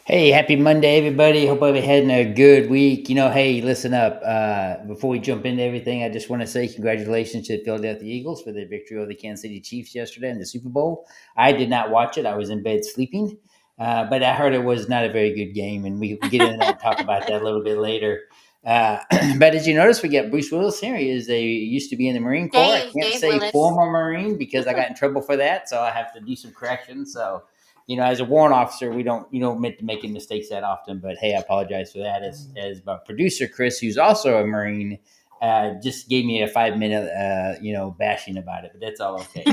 Hey, happy Monday, everybody. Hope everybody having a good week. Hey, listen up. Before we jump into everything, I just want to say congratulations to the Philadelphia Eagles for their victory over the Kansas City Chiefs yesterday in the Super Bowl. I did not watch it. I was in bed sleeping, but I heard it was not a very good game, and we can get into that and talk about that a little bit later. Uh, but as you notice, we got Bruce Willis here. He used to be in the Marine Corps. I can't Dave say Willis. former Marine because I got in trouble for that, so I have to do some corrections. So as a warrant officer, we don't meant to making mistakes that often. But hey, I apologize for that. As my producer Chris, who's also a Marine, just gave me a 5 minute bashing about it, but that's all okay.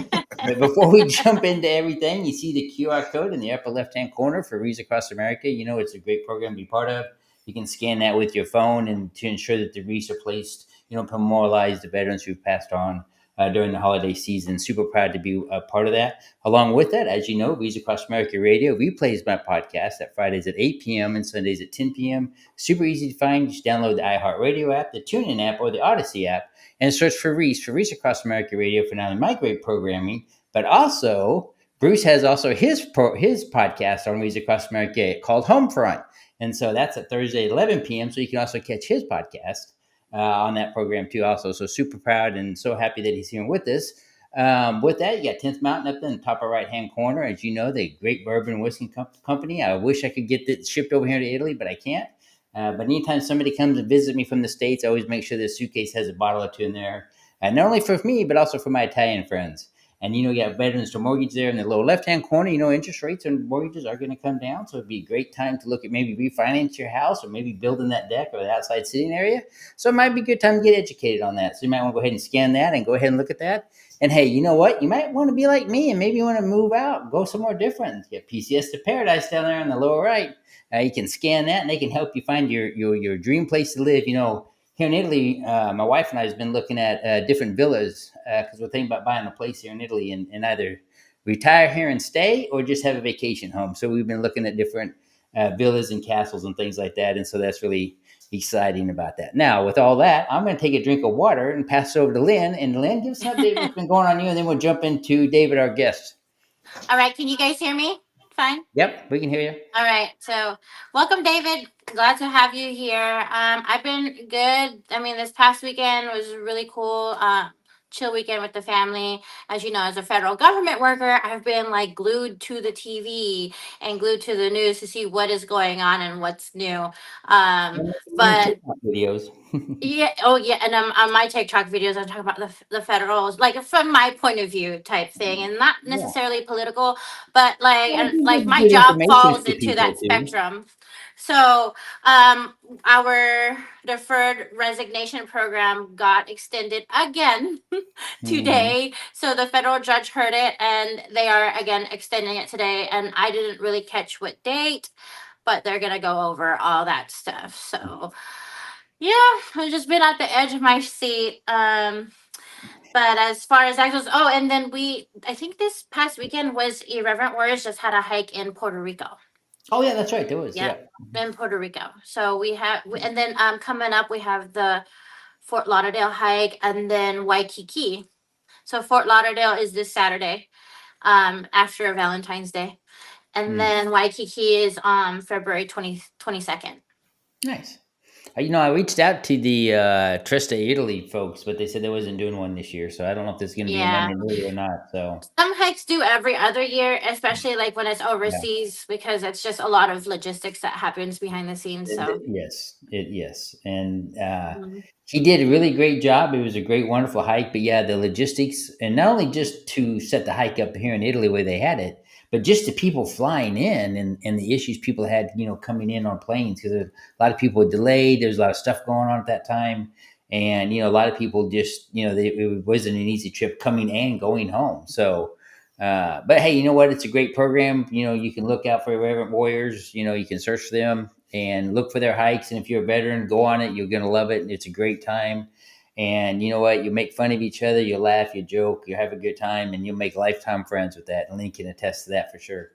But before we jump into everything, you see the QR code in the upper left hand corner for Reads Across America. It's a great program to be part of. You can scan that with your phone and to ensure that the wreaths are placed, memorialize the veterans who've passed on during the holiday season. Super proud to be a part of that. Along with that, as you know, Reads Across America Radio replays my podcast at Fridays at 8 p.m. and Sundays at 10 p.m. Super easy to find. Just download the iHeartRadio app, the TuneIn app, or the Odyssey app, and search for Reads Across America Radio for not only my great programming, but also Bruce has also his podcast on Reads Across America called Homefront. And so that's at Thursday at 11 p.m. So you can also catch his podcast on that program too also. So super proud and so happy that he's here with us. With that, you got 10th Mountain up in the top right hand corner. As you know, the great bourbon whiskey company. I wish I could get it shipped over here to Italy, but I can't. But anytime somebody comes and visits me from the States, I always make sure the suitcase has a bottle or two in there. And not only for me, but also for my Italian friends. And you got Veterans to Mortgage there in the lower left hand corner. Interest rates and mortgages are going to come down. So it'd be a great time to look at maybe refinance your house or maybe building that deck or the outside sitting area. So it might be a good time to get educated on that. So you might want to go ahead and scan that and go ahead and look at that. And hey, you know what? You might want to be like me and maybe you want to move out, go somewhere different. You get PCS to Paradise down there in the lower right. You can scan that and they can help you find your dream place to live. Here in Italy, my wife and I have been looking at different villas because we're thinking about buying a place here in Italy and either retire here and stay or just have a vacation home. So we've been looking at different villas and castles and things like that. And so that's really exciting about that. Now, with all that, I'm going to take a drink of water and pass it over to Lynn. And Lynn, give us an update what's been going on you, and then we'll jump into David, our guest. All right, can you guys hear me? Fine. Yep, we can hear you. All right, so welcome, David. Glad to have you here. I've been good. I mean, this past weekend was really cool. Chill weekend with the family. As you know, as a federal government worker, I've been like glued to the TV and glued to the news to see what is going on and what's new. Um, Many but TikTok videos. Yeah. Oh, yeah. And on my TikTok videos, I'm talking about the federals, like from my point of view type thing, and not Yeah. necessarily political, but like, Well, and it like gives my good job information falls to into people that too. spectrum. So, our deferred resignation program got extended again Mm-hmm. today. So the federal judge heard it, and they are again extending it today. And I didn't really catch what date, but they're gonna go over all that stuff. So yeah, I've just been at the edge of my seat. But as far as that goes, oh, and then I think this past weekend was Irreverent Warriors just had a hike in Puerto Rico. Oh yeah, that's right. There was, Yeah, yeah. in Puerto Rico. So and then coming up we have the Fort Lauderdale hike and then Waikiki. So Fort Lauderdale is this Saturday, after Valentine's Day, and Mm. then Waikiki is on February 22nd. Nice. I reached out to the Trista Italy folks, but they said they wasn't doing one this year. So I don't know if there's going to be one Yeah. in Italy or not. So Some hikes do every other year, especially like when it's yeah. overseas, because it's just a lot of logistics that happens behind the scenes. So, Yes, and mhm. he did a really great job. It was a great, wonderful hike. But yeah, the logistics, and not only just to set the hike up here in Italy where they had it, but just the people flying in and the issues people had, coming in on planes because a lot of people were delayed. There's a lot of stuff going on at that time, and a lot of people just, it wasn't an easy trip coming and going home. So. But hey, you know what? It's a great program. You can look out for Reverend Warriors. You can search for them and look for their hikes. And if you're a veteran, go on it. You're going to love it. It's a great time. And you know what? You make fun of each other. You laugh, you joke, you have a good time, and you'll make lifetime friends with that. And Lynn can attest to that for sure.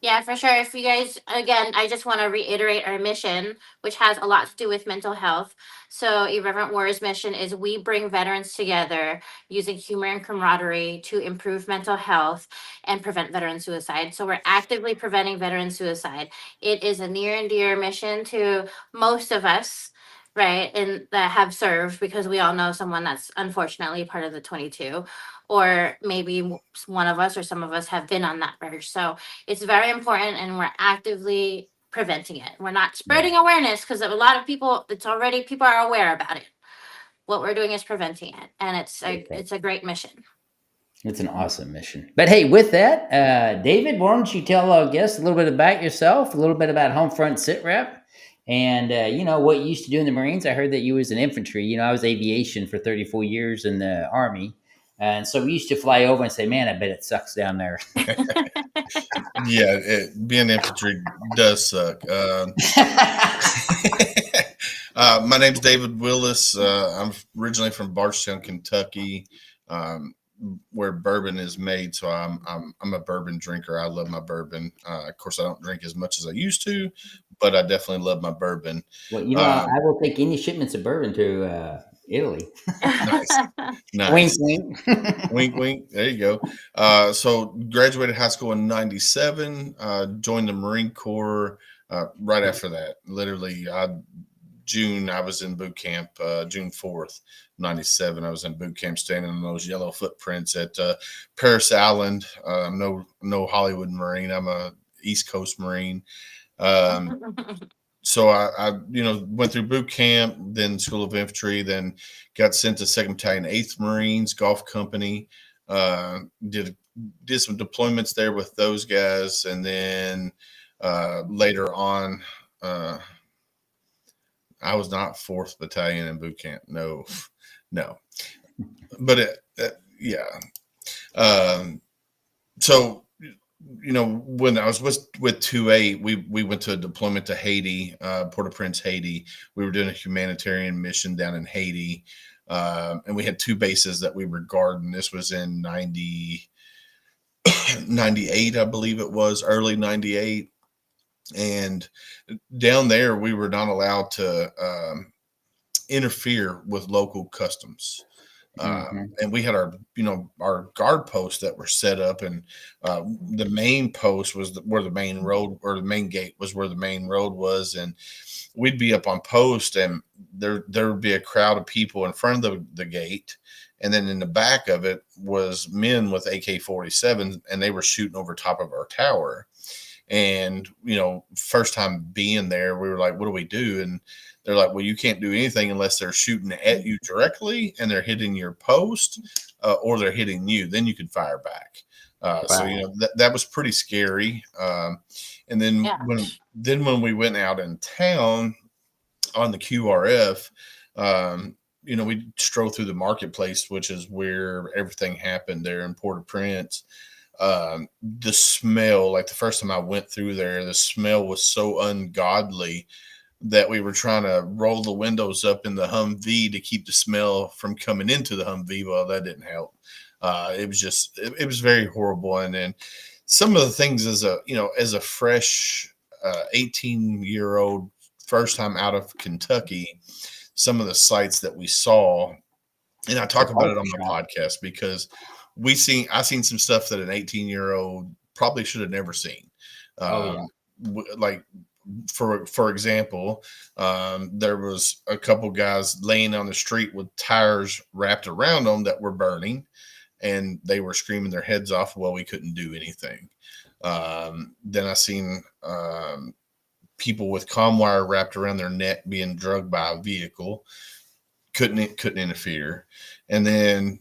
Yeah, for sure. If you guys, again, I just want to reiterate our mission, which has a lot to do with mental health. So, Irreverent Warriors' mission is we bring veterans together using humor and camaraderie to improve mental health and prevent veteran suicide. So, we're actively preventing veteran suicide. It is a near and dear mission to most of us, right? And that have served, because we all know someone that's unfortunately part of the 22, or maybe one of us or some of us have been on that verge. So, it's very important, and we're actively preventing it. We're not Yeah. spreading awareness because a lot of people, it's already, people are aware about it. What we're doing is preventing it, and it's a great mission. It's an awesome mission. But hey, with that, David, why don't you tell our guests a little bit about yourself, a little bit about Homefront Sit Rep, and what you used to do in the Marines. I heard that you was in infantry. I was aviation for 34 years in the Army, and so we used to fly over and say, "Man, I bet it sucks down there." Yeah, being infantry does suck. My name's David Willis. I'm originally from Bardstown, Kentucky, um, where bourbon is made. So I'm a bourbon drinker. I love my bourbon. Of course, I don't drink as much as I used to, but I definitely love my bourbon. Well, Um, I will take any shipments of bourbon to Italy. nice, Wink, nice. wink. Wink, wink. There you go. So graduated high school in '97. Joined the Marine Corps right after that. Literally, June I was in boot camp. June 4th, '97. I was in boot camp, standing on those yellow footprints at Paris Island. No Hollywood Marine. I'm a East Coast Marine. Um, so I went through boot camp, then School of Infantry, then got sent to Second Battalion, 8th Marines Golf Company. Uh, did did some deployments there with those guys, and then later on, uh, I was not 4th Battalion in boot camp. No, no, but yeah. Um, so when I was with 2A, we went to a deployment to Haiti, Port-au-Prince, Haiti. We were doing a humanitarian mission down in Haiti, and we had two bases that we were guarding. This was in 98, I believe it was, early 98. And down there, we were not allowed to interfere with local customs. Mhm. And we had our guard posts that were set up, and the main post was where the main road, or the main gate was where the main road was, and we'd be up on post, and there would be a crowd of people in front of the gate, and then in the back of it was men with AK-47s, and they were shooting over top of our tower. And first time being there, we were like, what do we do? And they're like, well, you can't do anything unless they're shooting at you directly and they're hitting your post, or they're hitting you. Then you can fire back. So Wow. that was pretty scary. And then Yeah. when we went out in town on the QRF, we strolled through the marketplace, which is where everything happened there in Port-au-Prince. The smell, like the first time I went through there, the smell was so ungodly that we were trying to roll the windows up in the Humvee to keep the smell from coming into the Humvee. Well, that didn't help. It was just, it was very horrible. And then some of the things as a fresh 18-year-old, first time out of Kentucky, some of the sights that we saw, and I talk about it on my podcast because I seen some stuff that an 18-year-old probably should have never seen. Oh yeah. Like for example, there was a couple guys laying on the street with tires wrapped around them that were burning, and they were screaming their heads off. Well, we couldn't do anything. Then I seen people with comm wire wrapped around their neck being drugged by a vehicle. Couldn't interfere. And then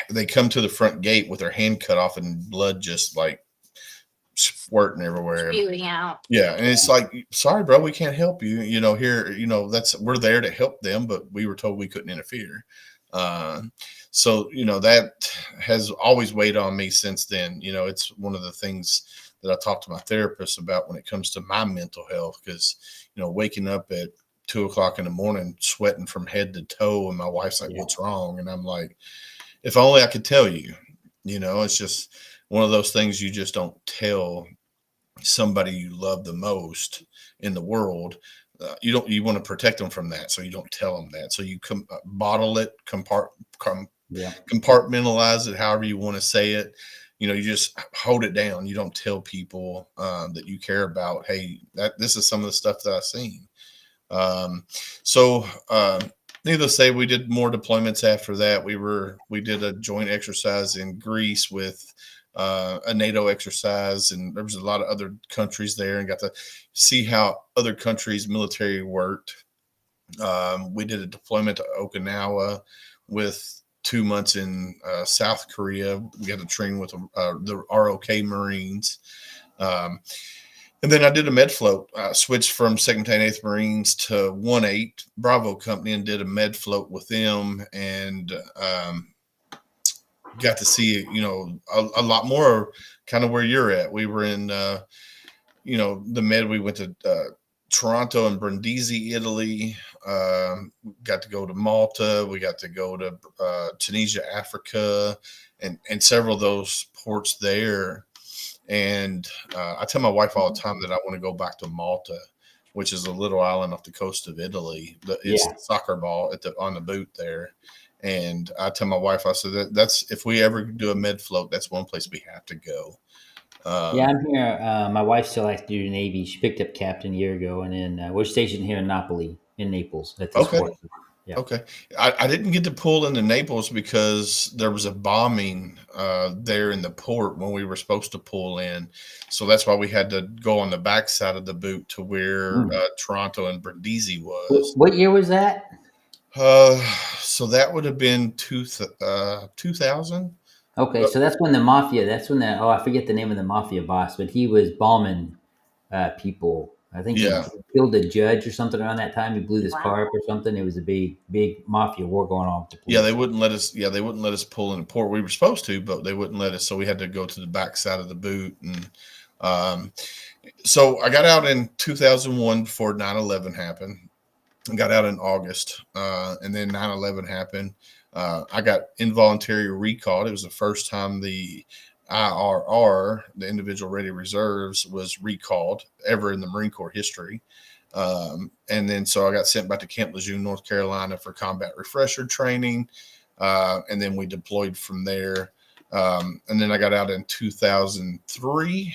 they come to the front gate with their hand cut off and blood just like squirting everywhere. Spewing out. Yeah, and it's like, sorry, bro, we can't help you. We're there to help them, but we were told we couldn't interfere. So that has always weighed on me since then. It's one of the things that I talk to my therapist about when it comes to my mental health, because waking up at 2:00 in the morning, sweating from head to toe, and my wife's like, "What's wrong?" And I'm like, "If only I could tell you." It's just one of those things you just don't tell somebody you love the most in the world, you want to protect them from that. So you don't tell them that. So you bottle it, Yeah. compartmentalize it, however you want to say it. You just hold it down. You don't tell people that you care about, hey, this is some of the stuff that I've seen. Um, so needless to say, we did more deployments after that. We did a joint exercise in Greece with a NATO exercise, and there was a lot of other countries there, and got to see how other countries' military worked. We did a deployment to Okinawa with 2 months in South Korea. We got to train with the ROK Marines. And then I did a med float. I switched from 2nd Battalion 8th Marines to 1-8 Bravo Company and did a med float with them, and got to see, a lot more kind of where you're at. We were in, the med. We went to Toronto and Brindisi, Italy. Got to go to Malta. We got to go to Tunisia, Africa, and several of those ports there. And I tell my wife all the time that I want to go back to Malta, which is a little island off the coast of Italy. It's the soccer ball on the boot there. And I tell my wife, I said, that's if we ever do a med float, that's one place we have to go. I'm here. My wife still likes to do the Navy. She picked up captain a year ago, and then we're stationed here in Napoli, in Naples, at this port. Yeah. Okay. I didn't get to pull into Naples because there was a bombing there in the port when we were supposed to pull in. So that's why we had to go on the backside of the boot to where Toronto and Brindisi was. What year was that? So that would have been 2000. Okay, so that's when I forget the name of the mafia boss, but he was bombing people. I think he killed a judge or something around that time. He blew this car up or something. It was a big mafia war going on with the police. They wouldn't let us. Yeah, they wouldn't let us pull in the port. We were supposed to, but they wouldn't let us. So we had to go to the back side of the boot. And so I got out in 2001 before 9/11 happened. I got out in August, and then 9/11 happened. I got involuntary recalled. It was the first time the IRR, the Individual Ready Reserves, was recalled ever in the Marine Corps history. And then so I got sent back to Camp Lejeune, North Carolina for combat refresher training. And then we deployed from there. And then I got out in 2003,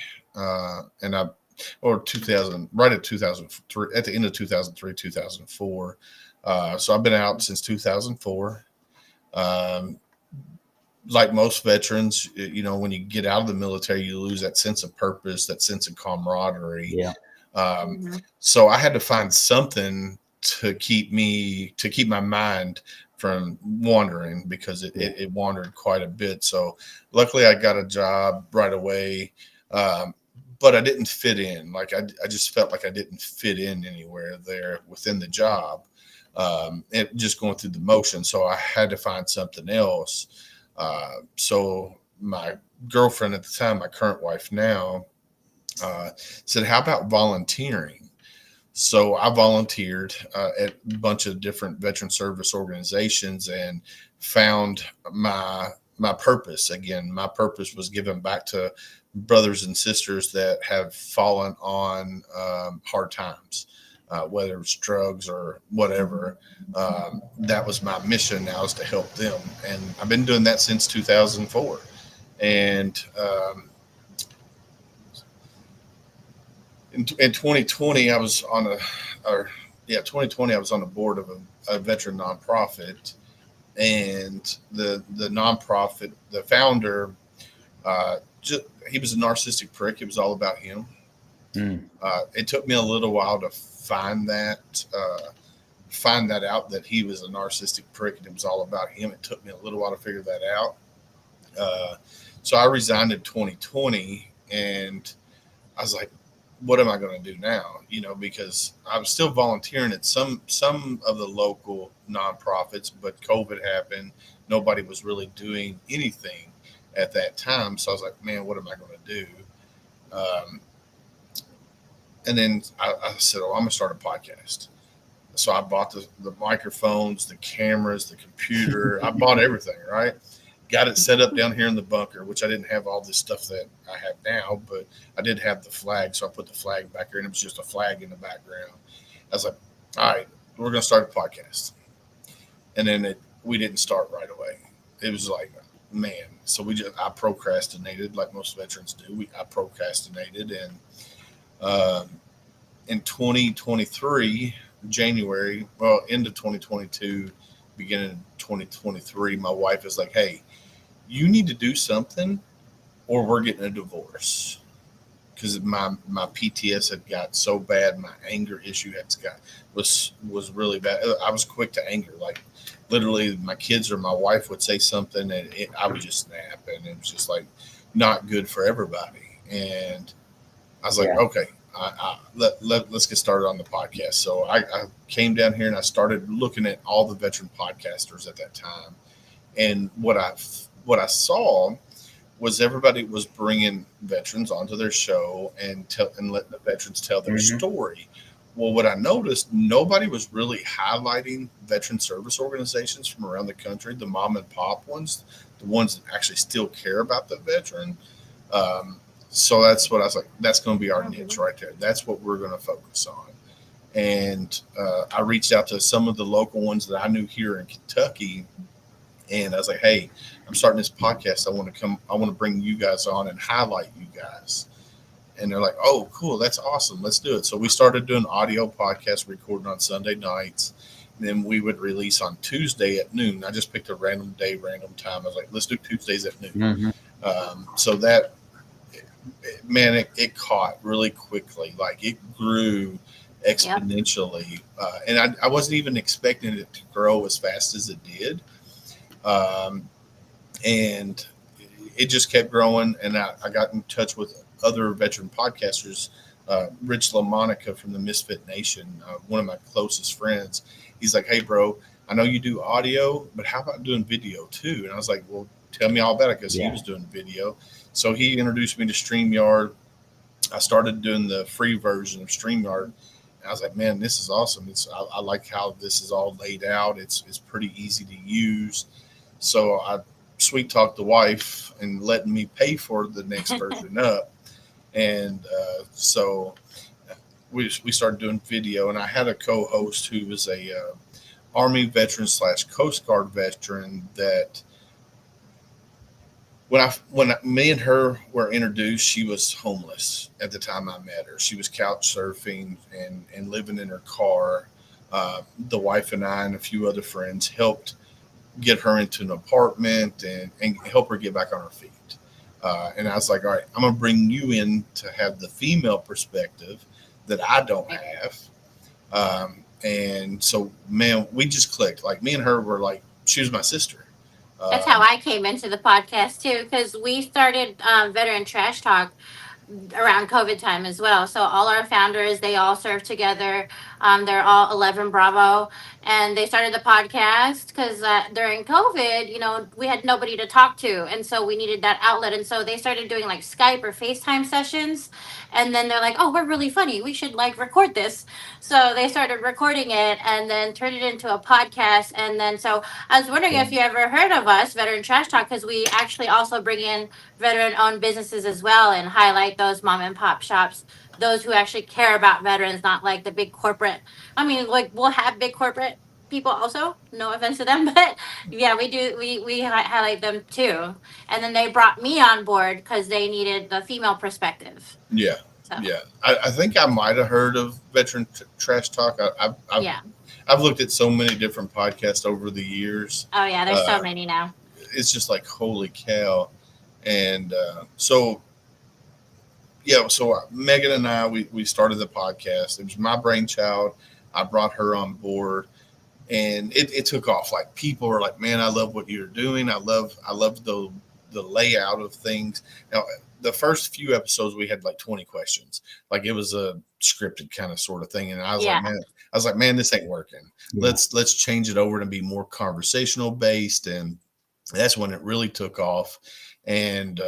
or 2000, right at 2003, at the end of 2003, 2004. So I've been out since 2004. Like most veterans, when you get out of the military, you lose that sense of purpose, that sense of camaraderie. Yeah. So I had to find something to keep my mind from wandering, because it wandered quite a bit. So luckily I got a job right away. But I didn't fit in. Like I just felt like I didn't fit in anywhere there within the job. And just going through the motion. So I had to find something else. So my girlfriend at the time, my current wife now, said, how about volunteering? So I volunteered at a bunch of different veteran service organizations and found my purpose. Again, my purpose was giving back to brothers and sisters that have fallen on hard times. Whether it's drugs or whatever, that was my mission now, is to help them. And I've been doing that since 2004. And in 2020, I was on the board of a veteran nonprofit. And the nonprofit, the founder, he was a narcissistic prick. It was all about him. It took me a little while to find that out, that he was a narcissistic prick and it was all about him. It took me a little while to figure that out. So I resigned in 2020, and I was like, what am I going to do now? Because I was still volunteering at some of the local nonprofits, but COVID happened. Nobody was really doing anything at that time. So I was like, man, what am I going to do? And then I said, I'm going to start a podcast. So I bought the microphones, the cameras, the computer. I bought everything, right? got it set up down here in the bunker, which I didn't have all this stuff that I have now, but I did have the flag. So I put the flag back here, and it was just a flag in the background. I was like, all right, we're going to start a podcast. And then we didn't start right away. It was like, man. So I procrastinated like most veterans do. I procrastinated. And in 2023, January, well, into 2022, beginning of 2023, my wife is like, hey, you need to do something or we're getting a divorce. Because my PTS had got so bad, my anger issue was really bad. I was quick to anger. Like literally, my kids or my wife would say something, and I would just snap, and it was just like not good for everybody. And I was like, okay, let's get started on the podcast. So I came down here and I started looking at all the veteran podcasters at that time, and what I saw was everybody was bringing veterans onto their show and letting the veterans tell their story. Well, what I noticed, nobody was really highlighting veteran service organizations from around the country, the mom and pop ones, the ones that actually still care about the veteran. So that's what I was like, that's going to be our niche right there. That's what we're going to focus on. And I reached out to some of the local ones that I knew here in Kentucky. And I was like, hey, I'm starting this podcast. I want to bring you guys on and highlight you guys. And they're like, oh, cool. That's awesome. Let's do it. So we started doing audio podcasts, recording on Sunday nights. And then we would release on Tuesday at noon. I just picked a random day, random time. I was like, let's do Tuesdays at noon. So that, man, it caught really quickly. Like it grew exponentially. And I wasn't even expecting it to grow as fast as it did. And it just kept growing. And I got in touch with other veteran podcasters, Rich LaMonica from the Misfit Nation, one of my closest friends. He's like, hey, bro, I know you do audio, but how about doing video too? And I was like, well, tell me all about it, because he was doing video. So he introduced me to StreamYard. I started doing the free version of StreamYard. And I was like, man, this is awesome. I like how this is all laid out. It's pretty easy to use. So I sweet talked the wife and letting me pay for the next version up. And so we started doing video. And I had a co-host who was a Army veteran / Coast Guard veteran that when me and her were introduced, she was homeless at the time I met her. She was couch surfing and living in her car. The wife and I and a few other friends helped get her into an apartment and help her get back on her feet. And I was like, all right, I'm going to bring you in to have the female perspective that I don't have. And so, man, we just clicked. Like me and her were like, she was my sister. That's how I came into the podcast too, because we started Veteran Trash Talk around COVID time as well. So all our founders, they all serve together. They're all 11 Bravo, and they started the podcast because during COVID, we had nobody to talk to, and so we needed that outlet. And so they started doing like Skype or FaceTime sessions, and then they're like, "Oh, we're really funny. We should like record this." So they started recording it, and then turned it into a podcast. And then so I was wondering if you ever heard of us, Veteran Trash Talk, because we actually also bring in veteran-owned businesses as well and highlight those mom and pop shops, those who actually care about veterans, not like the big corporate. I mean, like we'll have big corporate people also, no offense to them, but yeah, we do. We highlight them too. And then they brought me on board because they needed the female perspective. Yeah. So. Yeah. I think I might have heard of Veteran Trash Talk. I've looked at so many different podcasts over the years. Oh yeah, there's so many now. It's just like, holy cow. And so Megan and I, we started the podcast. It was my brainchild. I brought her on board, and it took off. Like people were like, man, I love what you're doing. I love the layout of things. Now, the first few episodes, we had like 20 questions. Like it was a scripted kind of sort of thing. And I was like, man, this ain't working. Yeah. Let's change it over to be more conversational based. And that's when it really took off. And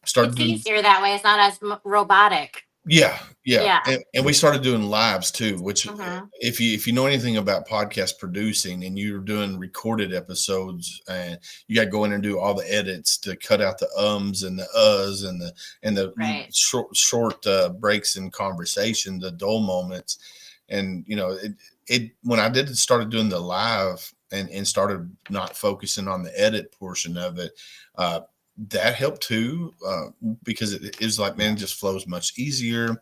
started. It's easier that way. It's not as robotic. Yeah, yeah, Yeah. and we started doing lives too, which Mhm. if you know anything about podcast producing and you're doing recorded episodes and you got to go in and do all the edits to cut out the ums and the uhs and the Right. short breaks in conversation, the dull moments, and it when I did started doing the live and started not focusing on the edit portion of it. Uh, that helped too, because it is like, man, it just flows much easier.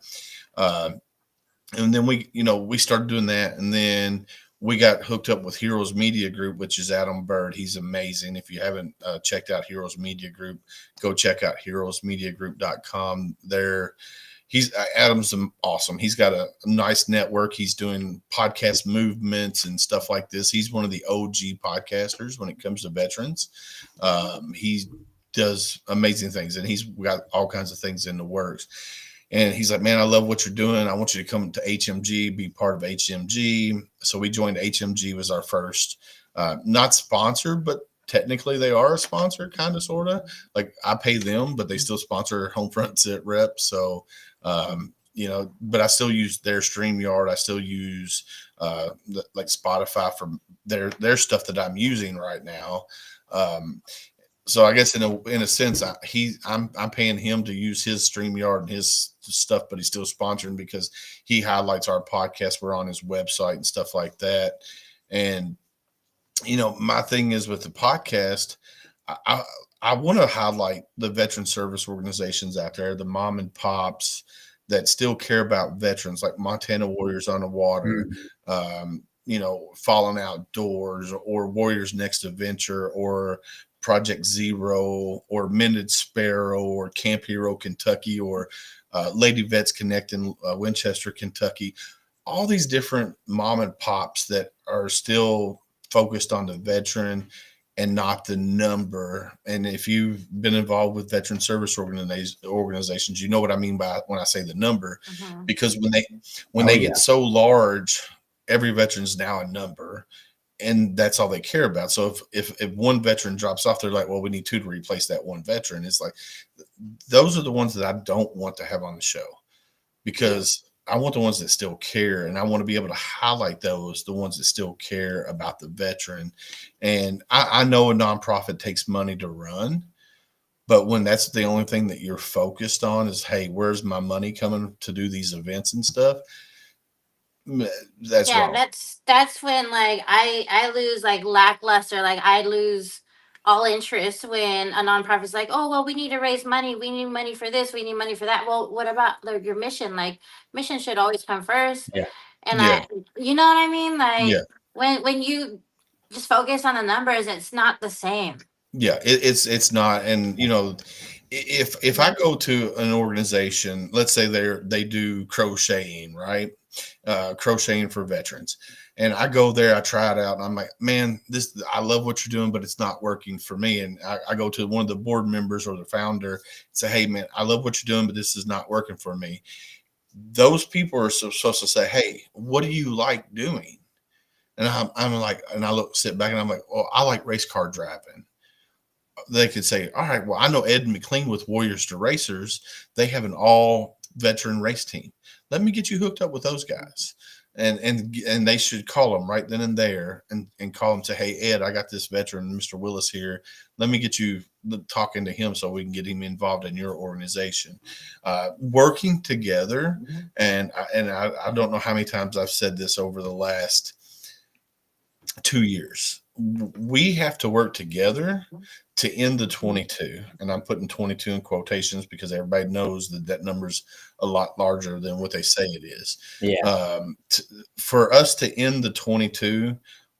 Uh, and then we started doing that, and then we got hooked up with Heroes Media Group, which is Adam Bird. He's amazing. If you haven't checked out Heroes Media Group, go check out heroesmediagroup.com. There, Adam's awesome. He's got a nice network. He's doing podcast movements and stuff like this. He's one of the OG podcasters when it comes to veterans. He does amazing things, and he's got all kinds of things in the works. And he's like, man, I love what you're doing. I want you to come to HMG, be part of HMG. So we joined HMG, was our first, not sponsor, but technically they are a sponsor, kind of, sort of. Like I pay them, but they still sponsor Homefront Sit Rep. So, but I still use their StreamYard. I still use like Spotify for their stuff that I'm using right now. So I guess in a sense, I'm paying him to use his StreamYard and his stuff, but he's still sponsoring because he highlights our podcast. We're on his website and stuff like that. And my thing is with the podcast, I want to highlight the veteran service organizations out there, the mom and pops that still care about veterans, like Montana Warriors on the Water, Fallen Outdoors, or Warriors Next Adventure, or Project Zero, or Mended Sparrow, or Camp Hero Kentucky, or Lady Vets Connect in Winchester, Kentucky. All these different mom and pops that are still focused on the veteran and not the number. And if you've been involved with veteran service organizations, you know what I mean by when I say the number, Mhm. because when they get so large, every veteran's now a number, and that's all they care about. So if one veteran drops off, they're like, well, we need two to replace that one veteran. It's like, those are the ones that I don't want to have on the show, because I want the ones that still care, and I want to be able to highlight the ones that still care about the veteran. And I know a nonprofit takes money to run, but when that's the only thing that you're focused on is, hey, where's my money coming to do these events and stuff? That's Yeah, wrong. that's when like I lose like lackluster, like I lose all interest when a nonprofit's like, oh well, we need to raise money, we need money for this, we need money for that. Well, what about like your mission? Like mission should always come first. Yeah. And Yeah. you know what I mean? Like Yeah. when you just focus on the numbers, it's not the same. Yeah, it's not. And if I go to an organization, let's say they do crocheting, right? Crocheting for veterans, and I go there, I try it out, and I'm like, man, I love what you're doing, but it's not working for me. And I go to one of the board members or the founder and say, hey man, I love what you're doing, but this is not working for me. Those people are supposed to say, hey, what do you like doing? And I'm like, and sit back and I'm like, well, I like race car driving. They could say, all right, well, I know Ed McLean with Warriors to Racers. They have an all veteran race team. Let me get you hooked up with those guys. And they should call them right then and there and call them, say, hey, Ed, I got this veteran, Mr. Willis here. Let me get you talking to him so we can get him involved in your organization. Working together. And I don't know how many times I've said this over the last 2 years. We have to work together to end the 22, and I'm putting 22 in quotations because everybody knows that number's a lot larger than what they say it is. Yeah. For us to end the 22,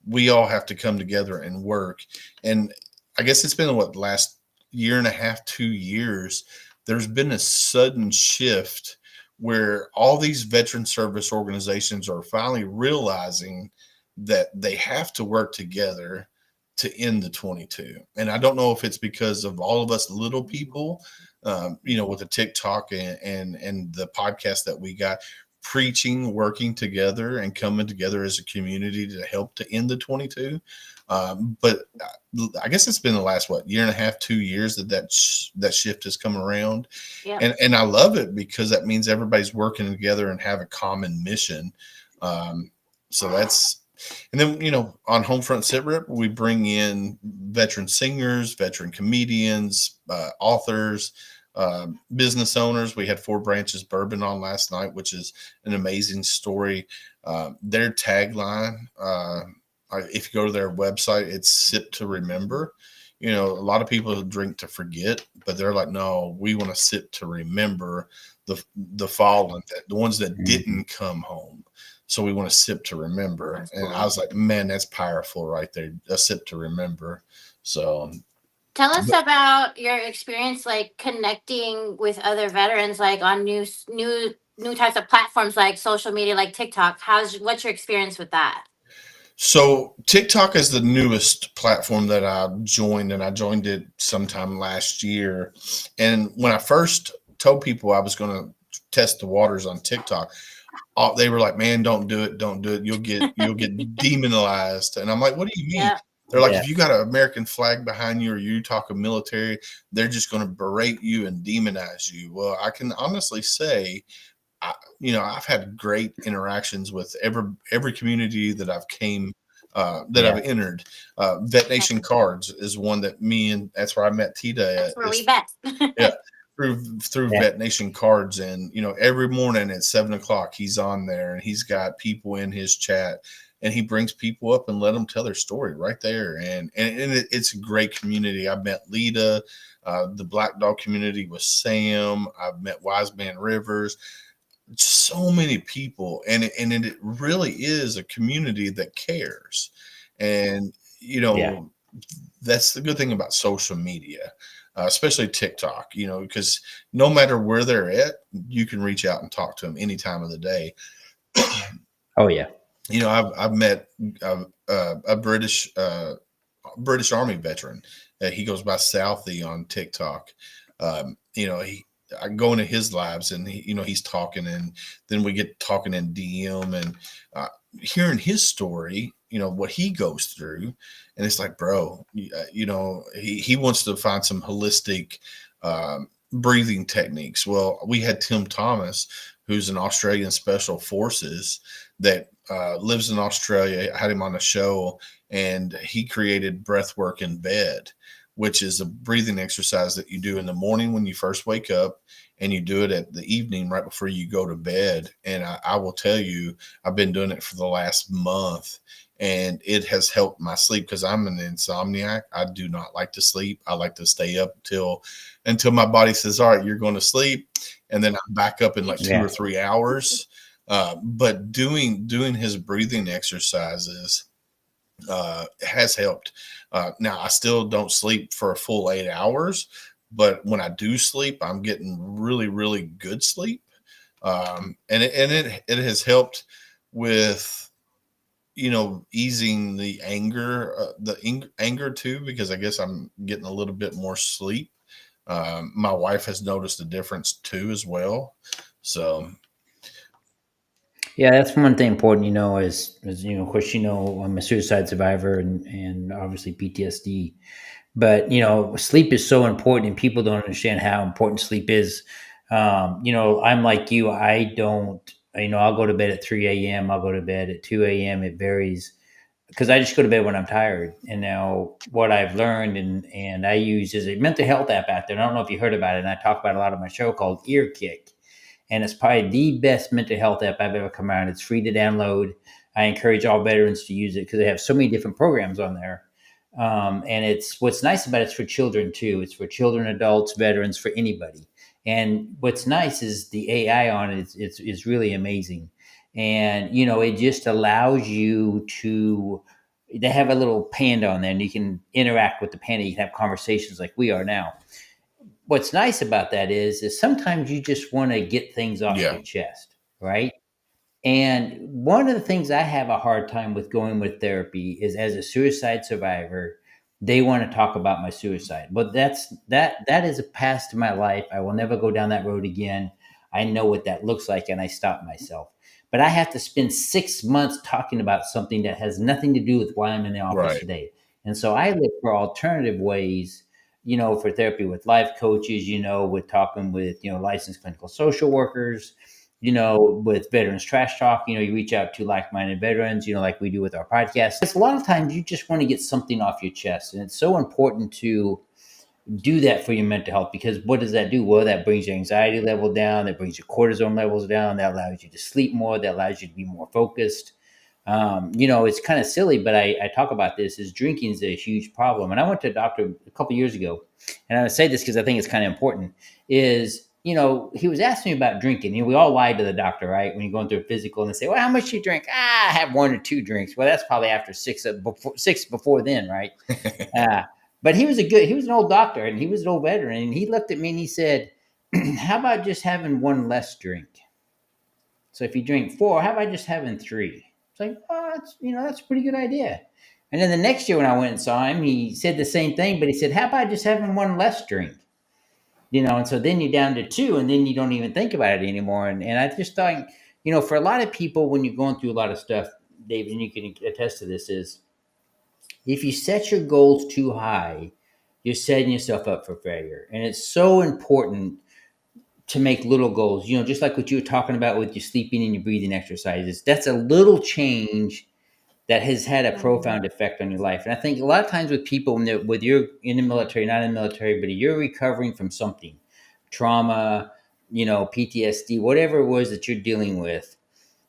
we all have to come together and work. And I guess it's been the last year and a half, 2 years, there's been a sudden shift where all these veteran service organizations are finally realizing that they have to work together to end the 22. And I don't know if it's because of all of us little people, with the TikTok and the podcast that we got, preaching, working together, and coming together as a community to help to end the 22. But I guess it's been the last year and a half, 2 years that shift has come around, Yep. and I love it because that means everybody's working together and have a common mission. So that's. And then, on Homefront Sit Rep, we bring in veteran singers, veteran comedians, authors, business owners. We had 4 Branches Bourbon on last night, which is an amazing story. Their tagline, if you go to their website, it's Sip to Remember. A lot of people drink to forget, but they're like, no, we want to sip to remember the fallen, the ones that didn't come home. So we want to sip to remember. That's And cool. I was like, man, that's powerful right there. A sip to remember. So Tell us about your experience, like connecting with other veterans, like on new types of platforms like social media, like TikTok. What's your experience with that? So TikTok is the newest platform that I joined, and I joined it sometime last year. And when I first told people I was going to test the waters on TikTok, they were like, "Man, don't do it, don't do it. You'll get demonized." And I'm like, "What do you mean?" Yeah. They're like, "If you got an American flag behind you, or you talk of military, they're just going to berate you and demonize you." Well, I can honestly say, I've had great interactions with every community that I've I've entered. Vet Nation Cards is one that that's where I met Tita at. That's where we bet. Yeah, through Vet Nation Cards, and every morning at 7:00 he's on there, and he's got people in his chat, and he brings people up and let them tell their story right there, and it's a great community. I met Lita, the Black Dog community with Sam. I've met Wise Man Rivers. So many people, and it really is a community that cares, and that's the good thing about social media, especially TikTok, because no matter where they're at, you can reach out and talk to them any time of the day. Oh yeah. I've met a British Army veteran. He goes by Southie on TikTok. I go into his lives, and he's talking, and then we get talking in DM, and hearing his story, what he goes through, and it's like, bro, he wants to find some holistic breathing techniques. Well, we had Tim Thomas, who's an Australian Special Forces that lives in Australia. I had him on a show, and he created breath work in bed, which is a breathing exercise that you do in the morning when you first wake up, and you do it at the evening right before you go to bed. And I will tell you, I've been doing it for the last month, and it has helped my sleep because I'm an insomniac. I do not like to sleep. I like to stay up until my body says, all right, you're going to sleep. And then I'm back up in like 2 or 3 hours. But doing his breathing exercises has helped. Now, I still don't sleep for a full 8 hours, but when I do sleep, I'm getting really, really good sleep. And it has helped with, easing the anger too, because I guess I'm getting a little bit more sleep. My wife has noticed a difference too, as well. So. Yeah, that's one thing important, is of course, I'm a suicide survivor and obviously PTSD. But sleep is so important, and people don't understand how important sleep is. I'm like you. I don't. I'll go to bed at 3 a.m. I'll go to bed at 2 a.m. It varies because I just go to bed when I'm tired. And now what I've learned and I use is a mental health app out there. And I don't know if you heard about it. And I talk about it a lot on my show called Ear Kick, and it's probably the best mental health app I've ever come around. It's free to download. I encourage all veterans to use it because they have so many different programs on there. And it's what's nice about it's for children too. It's for children, adults, veterans, for anybody. And what's nice is the AI on it is really amazing. And it just allows you to. They have a little panda on there, and you can interact with the panda. You can have conversations like we are now. What's nice about that is sometimes you just want to get things off your chest, right? And one of the things I have a hard time with going with therapy is, as a suicide survivor, they want to talk about my suicide. But that is a past in my life. I will never go down that road again. I know what that looks like, and I stop myself. But I have to spend 6 months talking about something that has nothing to do with why I'm in the office Right. today. And so I look for alternative ways, for therapy with life coaches, with talking with, licensed clinical social workers, with Veterans Trash Talk, you reach out to like minded veterans, like we do with our podcast. It's a lot of times you just want to get something off your chest. And it's so important to do that for your mental health, because what does that do? Well, that brings your anxiety level down, that brings your cortisol levels down, that allows you to sleep more, that allows you to be more focused. It's kind of silly, but I talk about this, is drinking is a huge problem. And I went to a doctor a couple years ago, and I say this because I think it's kind of important, is, he was asking me about drinking. We all lie to the doctor, right? When you're going through a physical and they say, well, how much you drink? I have 1 or 2 drinks. Well, that's probably after six before then, right? But he was an old doctor, and he was an old veteran, and he looked at me and he said, how about just having 1 less drink? So if you drink 4, how about just having 3? It's like, oh, that's a pretty good idea. And then the next year when I went and saw him, he said the same thing, but he said, how about just having 1 less drink? And so then you're down to 2, and then you don't even think about it anymore. And I just thought, for a lot of people, when you're going through a lot of stuff, David, and you can attest to this, is if you set your goals too high, you're setting yourself up for failure. And it's so important to make little goals, just like what you were talking about with your sleeping and your breathing exercises. That's a little change that has had a profound effect on your life. And I think a lot of times with people, whether you're in the military, not in the military, but you're recovering from something, trauma, PTSD, whatever it was that you're dealing with,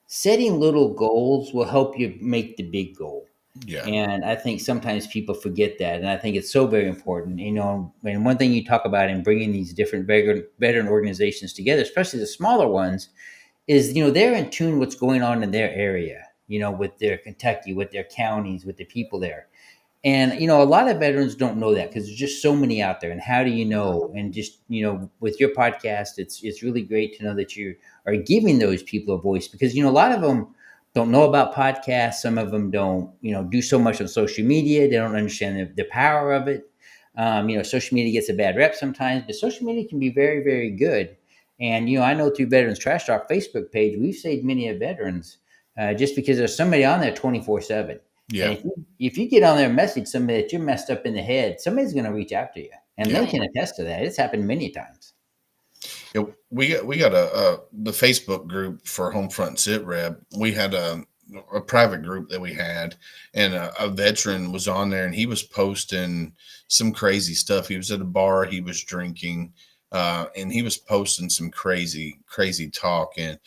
setting little goals will help you make the big goal. Yeah. And I think sometimes people forget that. And I think it's so very important, and one thing you talk about in bringing these different veteran organizations together, especially the smaller ones, is, they're in tune what's going on in their area, with their Kentucky, with their counties, with the people there. And, a lot of veterans don't know that because there's just so many out there. And how do you know? And just, with your podcast, it's really great to know that you are giving those people a voice, because, a lot of them don't know about podcasts. Some of them don't, do so much on social media. They don't understand the power of it. Social media gets a bad rep sometimes, but social media can be very, very good. And, I know through Veterans Trash Talk Facebook page, we've saved many of veterans just because there's somebody on there 24/7. Yeah. And if you get on there and message somebody that you're messed up in the head, somebody's going to reach out to you, and Yeah. they can attest to that. It's happened many times. Yeah, we got the Facebook group for Homefront and Sit Rep. We had a private group that we had, and a veteran was on there, and he was posting some crazy stuff. He was at a bar, he was drinking, and he was posting some crazy talk. And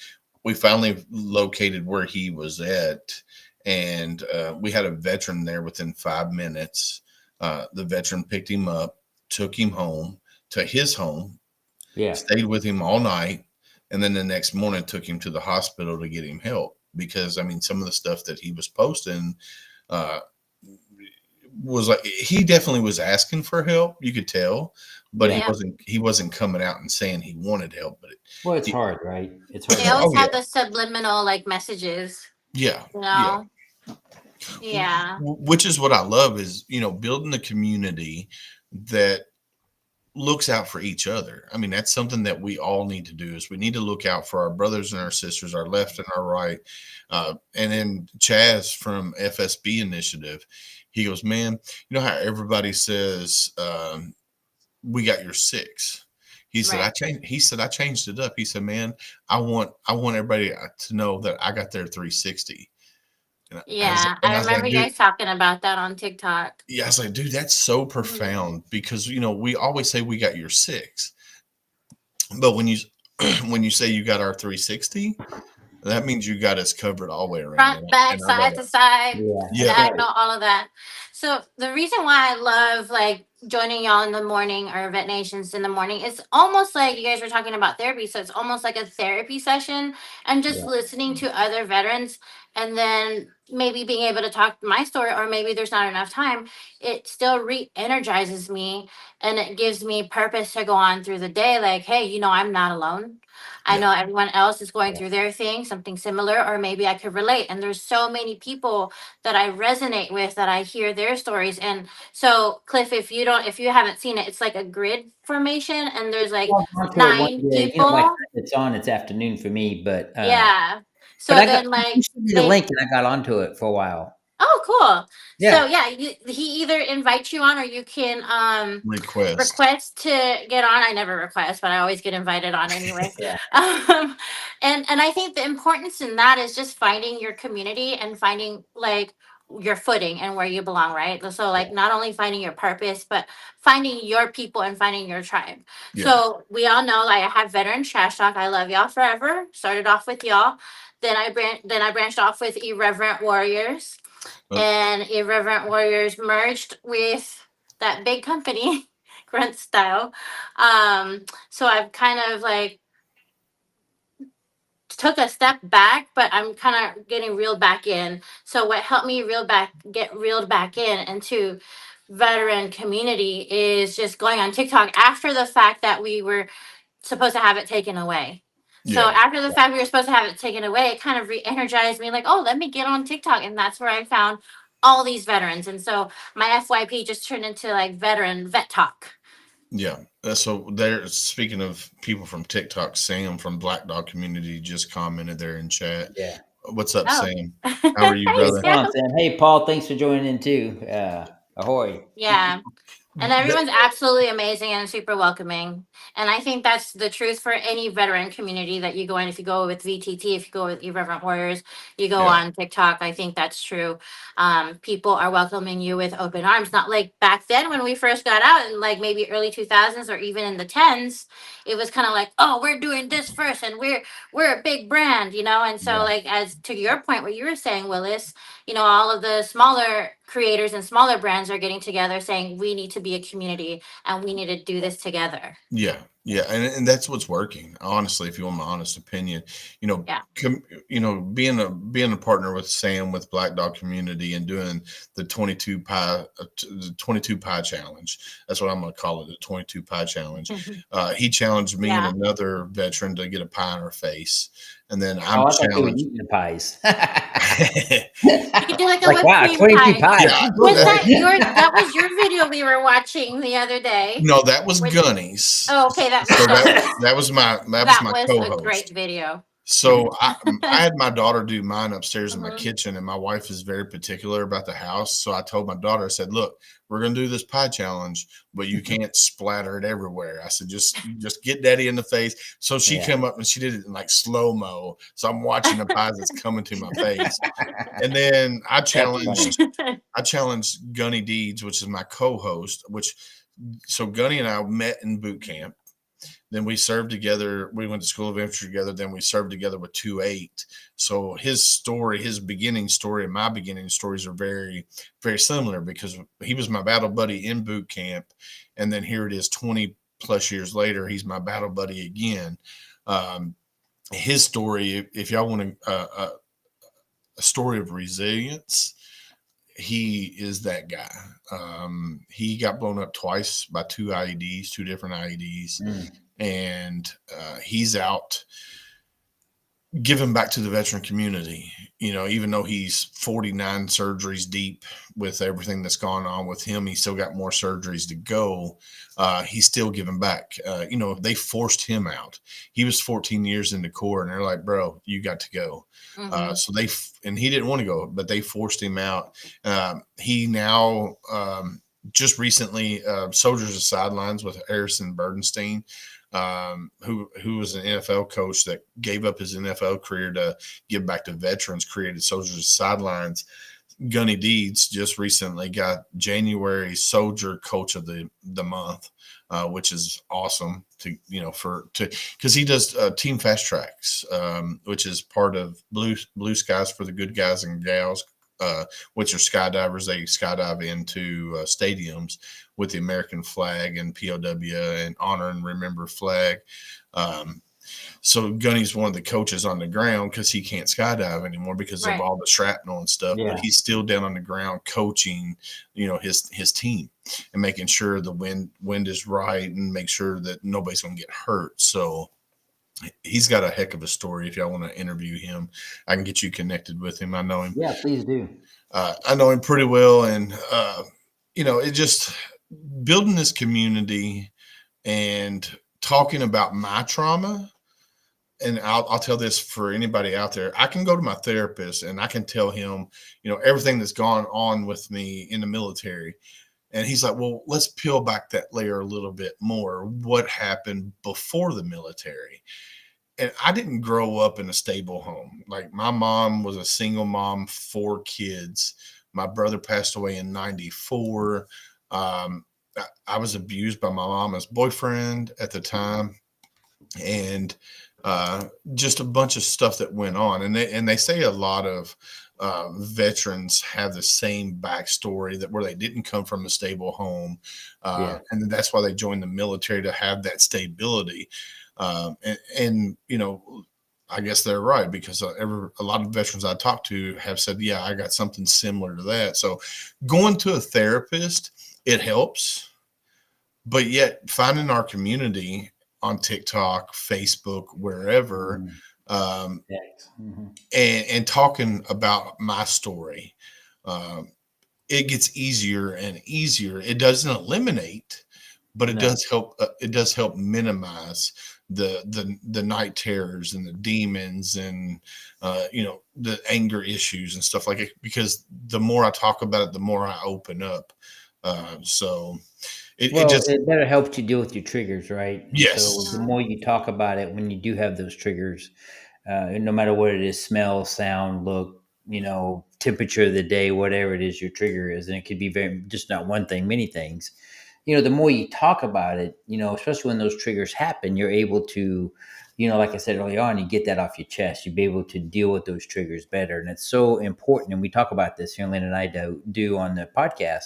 we finally located where he was at, and we had a veteran there within 5 minutes. The veteran picked him up, took him home to his home. Yeah. Stayed with him all night, and then the next morning took him to the hospital to get him help, because some of the stuff that he was posting was like, he definitely was asking for help, you could tell, but Yeah. he wasn't coming out and saying he wanted help. But It's hard, right? It's hard. They always Oh, have yeah. the subliminal messages, Yeah, Yeah. which is what I love, is building a community that looks out for each other. That's something that we all need to do, is we need to look out for our brothers and our sisters, our left and our right. And then Chaz from FSB Initiative, he goes, man, you know how everybody says, we got your 6. He said, Right. I changed it up. He said, man, I want everybody to know that I got their 360. Yeah. And I I was remember like, you dude, guys talking about that on TikTok. yeah, I was like, dude, that's so profound, because we always say we got your 6, but when you when you say you got our 360, that means you got us covered all the way around. Front, back, And I love side it. to side, Yeah. Yeah. diagonal, all of that. So the reason why I love joining y'all in the morning, or Vet Nations in the morning, it's almost like you guys were talking about therapy. So it's almost like a therapy session, and just Yeah. listening to other veterans, and then maybe being able to talk my story, or maybe there's not enough time. It still re-energizes me, and it gives me purpose to go on through the day. Like, hey, I'm not alone. I Yeah. know everyone else is going through their thing, something similar, or maybe I could relate. And there's so many people that I resonate with, that I hear their stories. And so, Cliff, if you if you haven't seen it, it's like a grid formation, and there's like Well, I went to it one 9 day. You know, like people. it's on. It's afternoon for me, but Yeah. but So I got then you like sent me the they link, and I got onto it for a while. Oh, cool. So Yeah, yeah, he either invites you on or you can Request. request to get on. I never request, but I always get invited on anyway. yeah, Um, and I think the importance in that is just finding your community and finding like your footing and where you belong, right? So yeah, like not only finding your purpose, but finding your people and finding your tribe. Yeah. So we all know like I have veteran trash talk. I love y'all forever. Started off with y'all. Then I branched off with Irreverent Warriors, Uh, and Irreverent Warriors merged with that big company, Grunt Style. So I've kind of like took a step back, but I'm kind of getting reeled back in. So what helped me get reeled back in into veteran community is just going on TikTok after the fact that we were supposed to have it taken away. So yeah. after the fact we were supposed to have it taken away, it kind of re-energized me like, oh, let me get on TikTok. And that's where I found all these veterans. And so my FYP just turned into like vet talk. Yeah. So there, speaking of people from TikTok, Sam from Black Dog Community just commented there in chat. yeah. What's up, Oh. Sam? How are you, Thanks, brother? yeah. Come on, Sam. Hey, Paul. Thanks for joining in too. Ahoy. Yeah. And everyone's absolutely amazing and super welcoming. And I think that's the truth for any veteran community that you go in. If you go with VTT, if you go with Irreverent Warriors, you go Yeah. on TikTok, I think that's true. People are welcoming you with open arms. Not like back then when we first got out in like maybe early 2000s or even in the 10s, it was kind of like, oh, we're doing this first and we're a big brand, you know? And so Yeah. like as to your point, what you were saying, Willis, you know, all of the smaller creators and smaller brands are getting together saying we need to be a community and we need to do this together. Yeah. Yeah. And that's what's working, honestly, if you want my honest opinion. You know, Yeah. being a partner with Sam with Black Dog Community and doing the 22 pie challenge. That's what I'm going to call it, the 22 pie challenge. He challenged me Yeah. and another veteran to get a pie in our face. And then Oh, I'm I thought they were challenged. eating the pies. You could do like a Like, whipped wow, cream 22 pie. pies. Yeah. That was your video we were watching the other day? No, that was Which- Gunny's. Oh, okay, that So was that was my a co-host. great video. So I had my daughter do mine upstairs in my Mhm. kitchen, and my wife is very particular about the house. So I told my daughter, I said, "Look, we're going to do this pie challenge, but you can't splatter it everywhere." I said, "Just get Daddy in the face." So she Yeah. came up and she did it in like slow mo. So I'm watching the pies that's coming to my face, and then I challenged Gunny Deeds, which is my co-host. So Gunny and I met in boot camp. Then we served together. We went to School of Infantry together. Then we served together with 2-8. So his story, his beginning story, and my beginning stories are very, very similar because he was my battle buddy in boot camp. And then here it is 20 plus years later, he's my battle buddy again. His story, if y'all want a story of resilience, he is that guy. He got blown up twice by two different IEDs. And he's out giving back to the veteran community. You know, even though he's 49 surgeries deep with everything that's gone on with him, he's still got more surgeries to go. He's still giving back. You know, they forced him out. He was 14 years in the Corps, and they're like, "Bro, you got to go." So and he didn't want to go, but they forced him out. He now just recently Soldiers of Sidelines with Harrison Burdenstein. Who was an NFL coach that gave up his NFL career to give back to veterans, created Soldiers of Sidelines. Gunny Deeds just recently got January Soldier Coach of the Month, which is awesome because he does team fast tracks, which is part of Blue Skies for the Good Guys and Gals, which are skydivers. They skydive into stadiums with the American flag and POW and honor and remember flag. So Gunny's one of the coaches on the ground because he can't skydive anymore because of all the shrapnel and stuff. Yeah. But he's still down on the ground coaching, his team and making sure the wind is right and make sure that nobody's going to get hurt. So he's got a heck of a story. If y'all want to interview him, I can get you connected with him. I know him. Yeah, please do. I know him pretty well, and it just building this community and talking about my trauma. And I'll tell this for anybody out there. I can go to my therapist and I can tell him, everything that's gone on with me in the military. And he's like, well, let's peel back that layer a little bit more. What happened before the military? And I didn't grow up in a stable home. Like, my mom was a single mom, 4 kids. My brother passed away in 94. I was abused by my mama's boyfriend at the time. And just a bunch of stuff that went on. And they say a lot of veterans have the same backstory, that where they didn't come from a stable home. And that's why they joined the military, to have that stability. And I guess they're right, because a lot of veterans I talked to have said, yeah, I got something similar to that. So going to a therapist, it helps, but yet finding our community on TikTok, Facebook, wherever, and talking about my story, it gets easier and easier. It doesn't eliminate, but it does help. It does help minimize the night terrors and the demons and the anger issues and stuff like it. Because the more I talk about it, the more I open up. So it better helps you deal with your triggers, right? And yes. So the more you talk about it, when you do have those triggers, no matter what it is, smell, sound, look, temperature of the day, whatever it is your trigger is, and it could be just not one thing, many things. The more you talk about it, especially when those triggers happen, you're able to, like I said earlier on, you get that off your chest. You'll be able to deal with those triggers better. And it's so important. And we talk about this here, Lynn and I do on the podcast,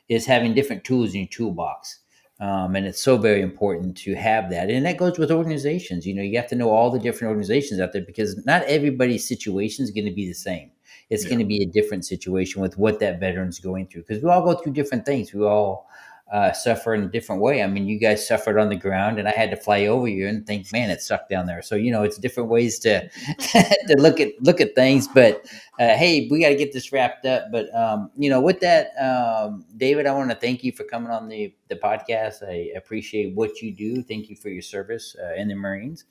is having different tools in your toolbox. And it's so very important to have that. And that goes with organizations. You have to know all the different organizations out there, because not everybody's situation is going to be the same. It's going to be a different situation with what that veteran's going through, because we all go through different things. We all suffer in a different way. I mean, you guys suffered on the ground, and I had to fly over you and think, man, it sucked down there. So it's different ways to to look at things. But hey, we got to get this wrapped up. But with that, David, I want to thank you for coming on the podcast. I appreciate what you do. Thank you for your service in the Marines,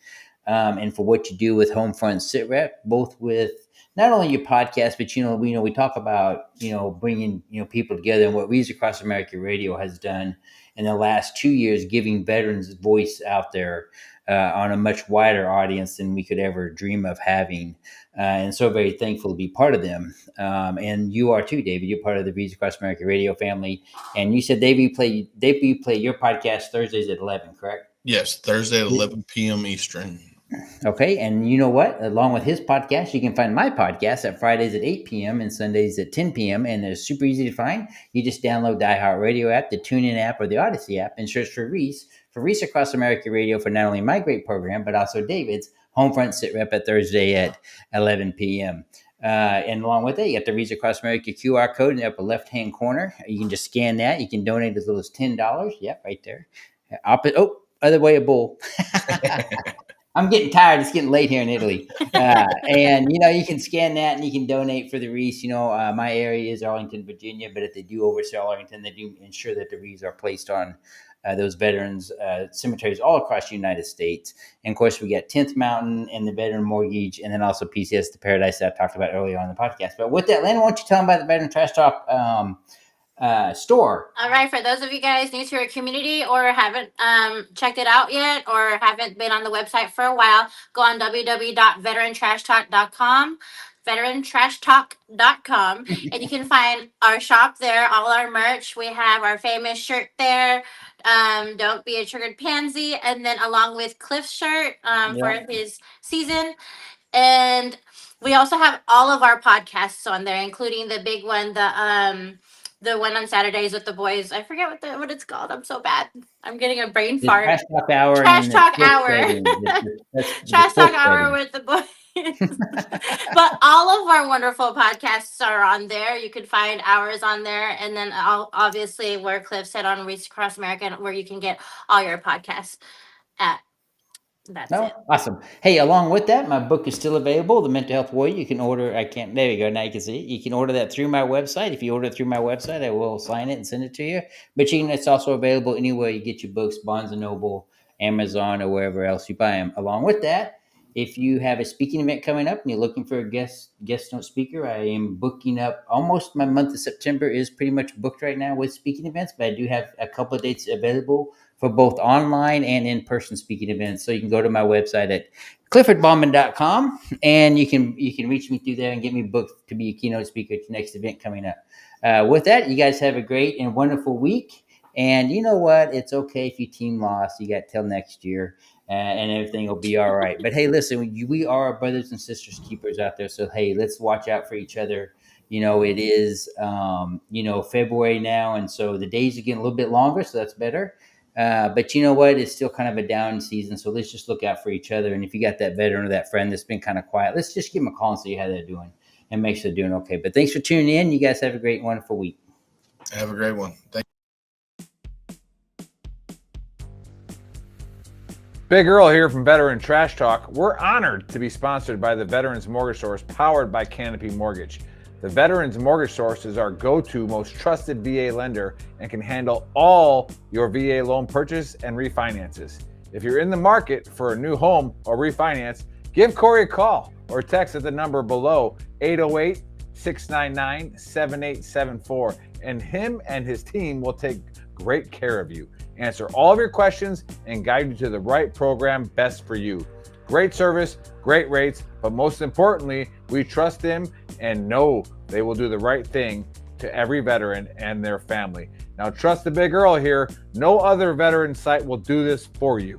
and for what you do with Homefront SITREP, both with not only your podcast, but we talk about bringing people together, and what Reads Across America Radio has done in the last 2 years, giving veterans voice out there on a much wider audience than we could ever dream of having, and so very thankful to be part of them. And you are too, David. You're part of the Reads Across America Radio family. And you said, David, you play your podcast Thursdays at 11, correct? Yes, Thursday at 11 p.m. Eastern. Okay, and you know what? Along with his podcast, you can find my podcast at Fridays at 8 p.m. and Sundays at 10 p.m. And they're super easy to find. You just download the iHeartRadio app, the TuneIn app, or the Odyssey app, and search for Reese Across America Radio, for not only my great program, but also David's Homefront SITREP at Thursday at 11 p.m. And along with it, you got the Reads Across America QR code in the upper left-hand corner. You can just scan that. You can donate as little as $10. Yep, right there. Other way of bull. I'm getting tired. It's getting late here in Italy. And, you can scan that and you can donate for the wreaths. My area is Arlington, Virginia, but if they do oversell Arlington, they do ensure that the wreaths are placed on those veterans cemeteries all across the United States. And of course, we got 10th Mountain and the Veteran Mortgage, and then also PCS, the Paradise that I talked about earlier on the podcast. But with that, Lynn, why don't you tell them about the Veteran Trash Talk store? All right, for those of you guys new to our community or haven't checked it out yet, or haven't been on the website for a while, go on www.veterantrashtalk.com, veterantrashtalk.com, and you can find our shop there, all our merch. We have our famous shirt there, Don't Be a Triggered Pansy, and then along with Cliff's shirt for his season. And we also have all of our podcasts on there, including the big one, the one on Saturdays with the boys. I forget what it's called. I'm so bad. I'm getting a brain fart. Trash Talk Hour. Trash Talk Hour. Trash Talk Hour with the boys. But all of our wonderful podcasts are on there. You could find ours on there, and then obviously where Cliff said on Reach Across America, where you can get all your podcasts at. That's No, it. awesome. Hey, along with that, my book is still available, The Mental Health Warrior. You can order. There you go. Now you can see it. You can order that through my website. If you order it through my website, I will sign it and send it to you. But it's also available anywhere you get your books, Barnes and Noble, Amazon, or wherever else you buy them. Along with that, if you have a speaking event coming up and you're looking for a guest note speaker, I am booking up. Almost my month of September is pretty much booked right now with speaking events, but I do have a couple of dates available for both online and in-person speaking events. So you can go to my website at cliffordbauman.com and you can reach me through there and get me booked to be a keynote speaker at the next event coming up. With that, you guys have a great and wonderful week. And you know what? It's okay if your team lost. You got till next year, and everything will be all right. But hey, listen, we are our brothers and sisters keepers out there. So hey, let's watch out for each other. It is February now, and so the days are getting a little bit longer, so that's better. But you know what? It's still kind of a down season, so let's just look out for each other. And if you got that veteran or that friend that's been kind of quiet, let's just give them a call and see how they're doing and make sure they're doing okay. But thanks for tuning in. You guys have a great, wonderful week. Have a great one. Thank Big Earl here from Veteran Trash Talk. We're honored to be sponsored by the Veterans Mortgage Source, powered by Canopy Mortgage. The Veterans Mortgage Source is our go-to, most trusted VA lender and can handle all your VA loan purchase and refinances. If you're in the market for a new home or refinance, give Corey a call or text at the number below, 808-699-7874, and him and his team will take great care of you, answer all of your questions, and guide you to the right program best for you. Great service, great rates, but most importantly, we trust them and know they will do the right thing to every veteran and their family. Now, trust the Big Earl here. No other veteran site will do this for you.